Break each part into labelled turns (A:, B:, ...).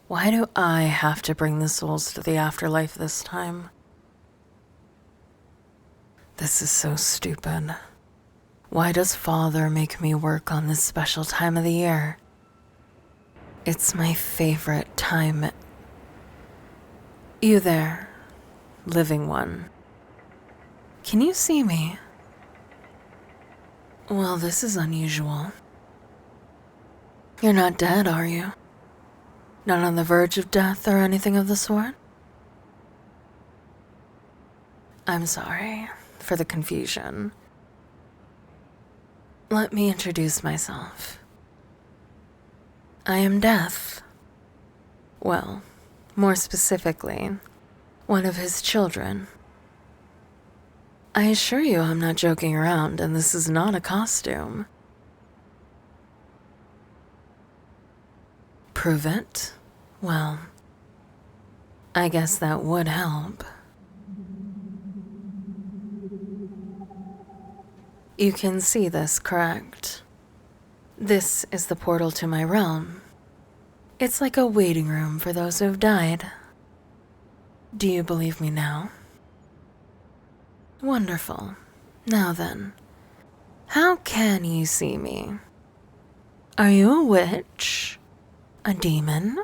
A: Why do I have to bring the souls to the afterlife this time? This is so stupid. Why does Father make me work on this special time of the year? It's my favorite time. You there, living one. Can you see me? Well, this is unusual. You're not dead, are you? Not on the verge of death or anything of the sort? I'm sorry for the confusion. Let me introduce myself. I am Death. Well, more specifically, one of his children. I assure you I'm not joking around, and this is not a costume. Prove it? Well, I guess that would help. You can see this, correct? This is the portal to my realm. It's like a waiting room for those who have died. Do you believe me now? Wonderful. Now then, how can you see me? Are you a witch? A demon?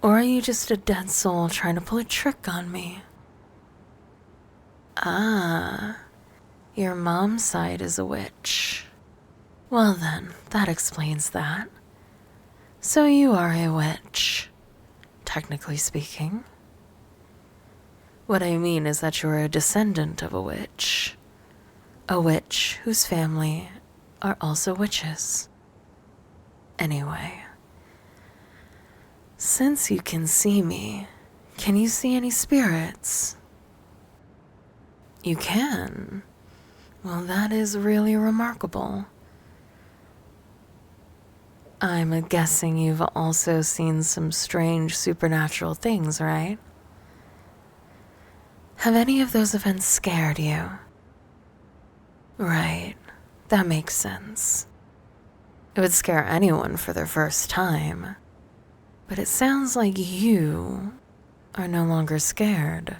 A: Or are you just a dead soul trying to pull a trick on me? Ah, your mom's side is a witch. Well then, that explains that. So you are a witch, technically speaking. What I mean is that you're a descendant of a witch whose family are also witches. Anyway, since you can see me, can you see any spirits? You can? Well, that is really remarkable. I'm guessing you've also seen some strange supernatural things, right? Have any of those events scared you? Right, that makes sense. It would scare anyone for their first time. But it sounds like you are no longer scared.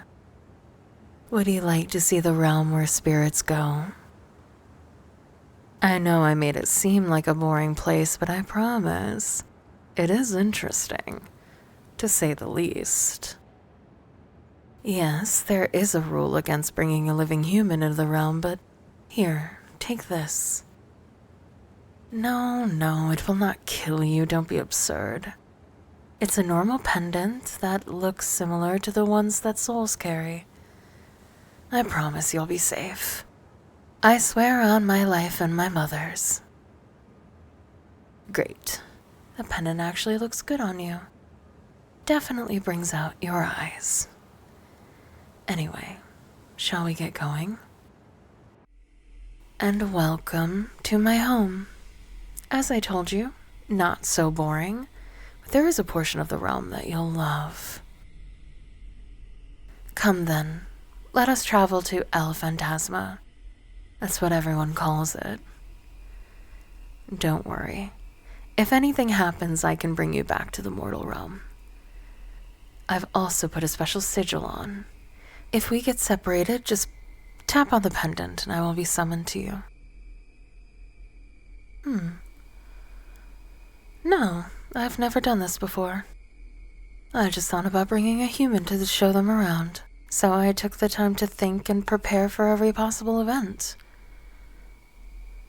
A: Would you like to see the realm where spirits go? I know I made it seem like a boring place, but I promise, it is interesting, to say the least. Yes, there is a rule against bringing a living human into the realm, but here, take this. No, it will not kill you, don't be absurd. It's a normal pendant that looks similar to the ones that souls carry. I promise you'll be safe. I swear on my life and my mother's. Great. The pendant actually looks good on you. Definitely brings out your eyes. Anyway, shall we get going? And welcome to my home. As I told you, not so boring, but there is a portion of the realm that you'll love. Come then, let us travel to El Fantasma. That's what everyone calls it. Don't worry. If anything happens, I can bring you back to the mortal realm. I've also put a special sigil on. If we get separated, just tap on the pendant and I will be summoned to you. No, I've never done this before. I just thought about bringing a human to show them around, so I took the time to think and prepare for every possible event.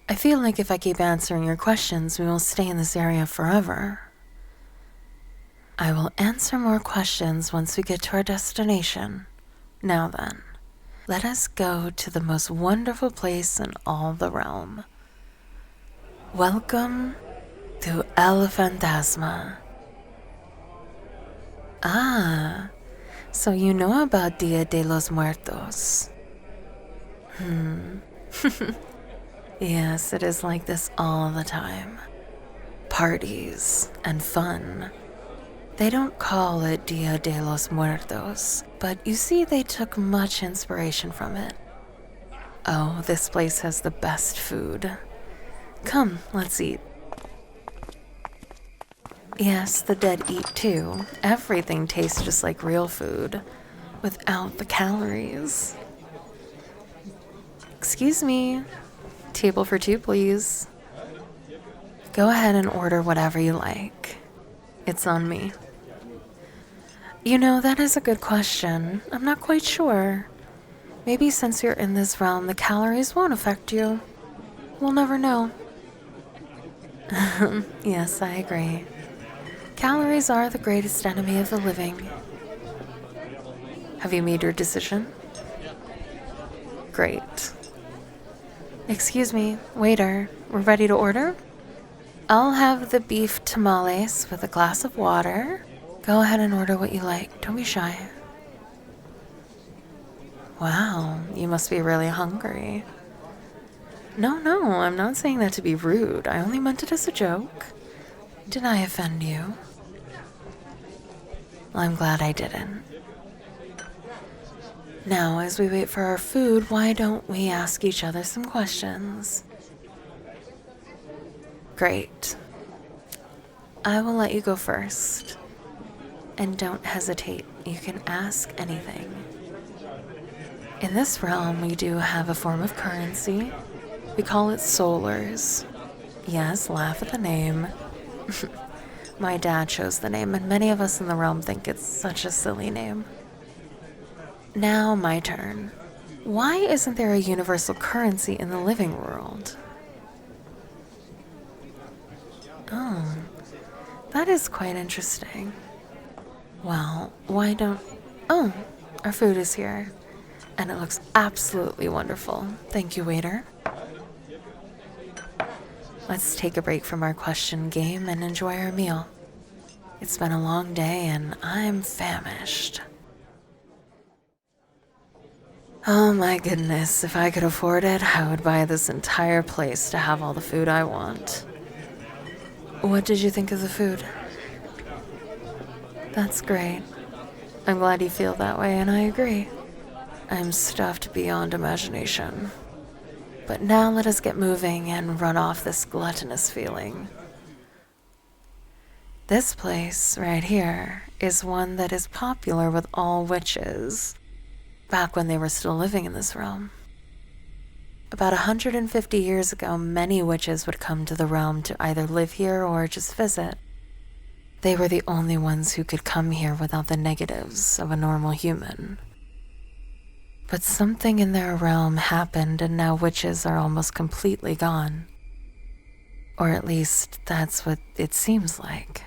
A: I feel like if I keep answering your questions, we will stay in this area forever. I will answer more questions once we get to our destination. Now then, let us go to the most wonderful place in all the realm. Welcome to El Fantasma. Ah, so you know about Dia de los Muertos. Yes, it is like this all the time. Parties and fun. They don't call it Dia de los Muertos, but you see they took much inspiration from it. Oh, this place has the best food. Come, let's eat. Yes, the dead eat too. Everything tastes just like real food, without the calories. Excuse me. Table for two, please. Go ahead and order whatever you like. It's on me. You know, that is a good question. I'm not quite sure. Maybe since you're in this realm, the calories won't affect you. We'll never know. Yes, I agree. Calories are the greatest enemy of the living. Have you made your decision? Great. Excuse me, waiter, we're ready to order? I'll have the beef tamales with a glass of water. Go ahead and order what you like. Don't be shy. Wow, you must be really hungry. No, I'm not saying that to be rude. I only meant it as a joke. Did I offend you? Well, I'm glad I didn't. Now, as we wait for our food, why don't we ask each other some questions? Great. I will let you go first. And don't hesitate. You can ask anything. In this realm, we do have a form of currency. We call it solars. Yes, laugh at the name. My dad chose the name, and many of us in the realm think it's such a silly name. Now, my turn. Why isn't there a universal currency in the living world? Oh, that is quite interesting. Well, why don't... Oh, our food is here. And it looks absolutely wonderful. Thank you, waiter. Let's take a break from our question game and enjoy our meal. It's been a long day and I'm famished. Oh my goodness, if I could afford it, I would buy this entire place to have all the food I want. What did you think of the food? That's great. I'm glad you feel that way, and I agree. I'm stuffed beyond imagination. But now let us get moving and run off this gluttonous feeling. This place right here is one that is popular with all witches, back when they were still living in this realm. About 150 years ago, many witches would come to the realm to either live here or just visit. They were the only ones who could come here without the negatives of a normal human. But something in their realm happened, and now witches are almost completely gone. Or at least, that's what it seems like.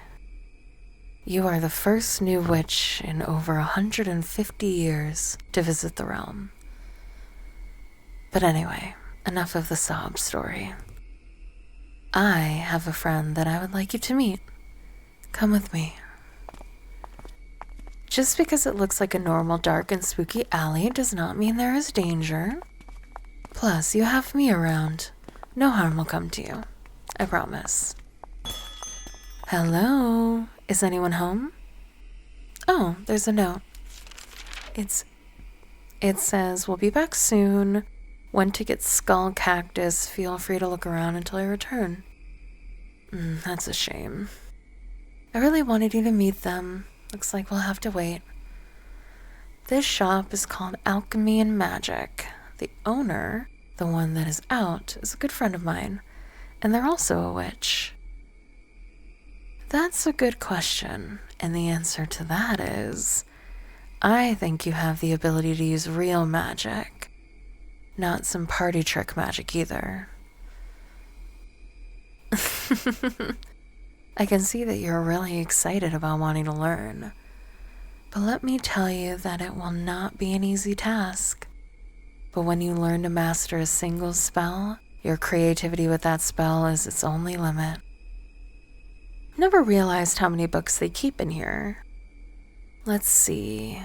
A: You are the first new witch in over 150 years to visit the realm. But anyway, enough of the sob story. I have a friend that I would like you to meet. Come with me. Just because it looks like a normal dark and spooky alley does not mean there is danger. Plus, you have me around. No harm will come to you. I promise. Hello? Is anyone home? Oh, there's a note. It says, we'll be back soon. When to get skull cactus, feel free to look around until I return. That's a shame. I really wanted you to meet them. Looks like we'll have to wait. This shop is called Alchemy and Magic. The owner, the one that is out, is a good friend of mine, and they're also a witch. That's a good question, and the answer to that is, I think you have the ability to use real magic, not some party trick magic either. I can see that you're really excited about wanting to learn, but let me tell you that it will not be an easy task. But when you learn to master a single spell, your creativity with that spell is its only limit. Never realized how many books they keep in here. Let's see.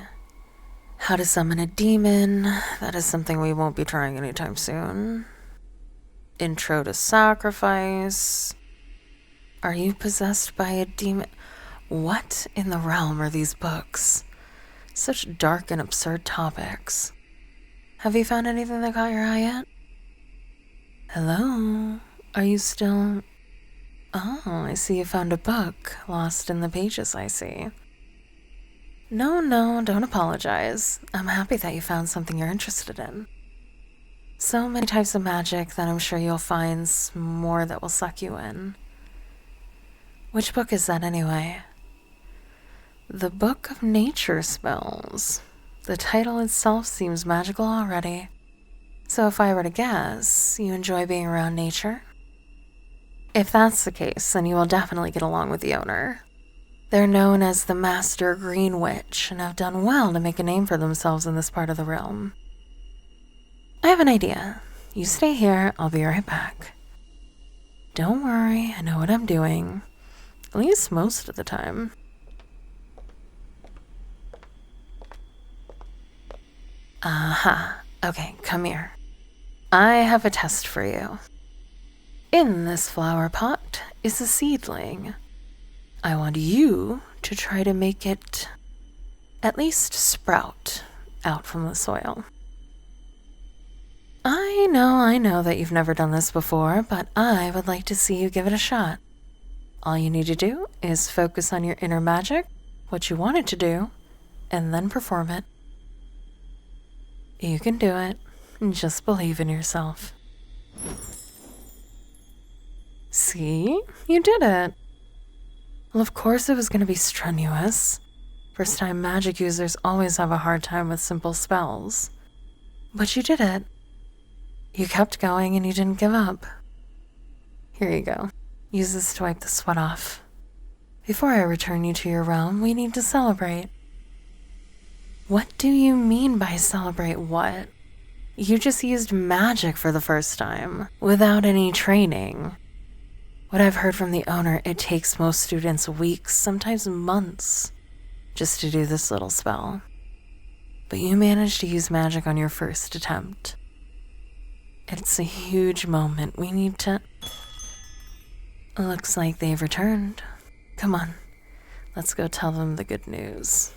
A: How to summon a demon. That is something we won't be trying anytime soon. Intro to sacrifice. Are you possessed by a demon? What in the realm are these books? Such dark and absurd topics. Have you found anything that caught your eye yet? Hello? Are you still... Oh, I see you found a book lost in the pages, I see. No, don't apologize. I'm happy that you found something you're interested in. So many types of magic that I'm sure you'll find more that will suck you in. Which book is that anyway? The Book of Nature Spells. The title itself seems magical already. So if I were to guess, you enjoy being around nature? If that's the case, then you will definitely get along with the owner. They're known as the Master Green Witch and have done well to make a name for themselves in this part of the realm. I have an idea. You stay here, I'll be right back. Don't worry, I know what I'm doing. At least most of the time. Aha. Okay, come here. I have a test for you. In this flower pot is a seedling. I want you to try to make it at least sprout out from the soil. I know that you've never done this before, but I would like to see you give it a shot. All you need to do is focus on your inner magic, what you want it to do, and then perform it. You can do it. Just believe in yourself. See? You did it. Well, of course it was going to be strenuous. First-time magic users always have a hard time with simple spells. But you did it. You kept going and you didn't give up. Here you go. Use this to wipe the sweat off. Before I return you to your realm, we need to celebrate. What do you mean by celebrate what? You just used magic for the first time, without any training. What I've heard from the owner, it takes most students weeks, sometimes months, just to do this little spell. But you managed to use magic on your first attempt. It's a huge moment. We need to... Looks like they've returned. Come on, let's go tell them the good news.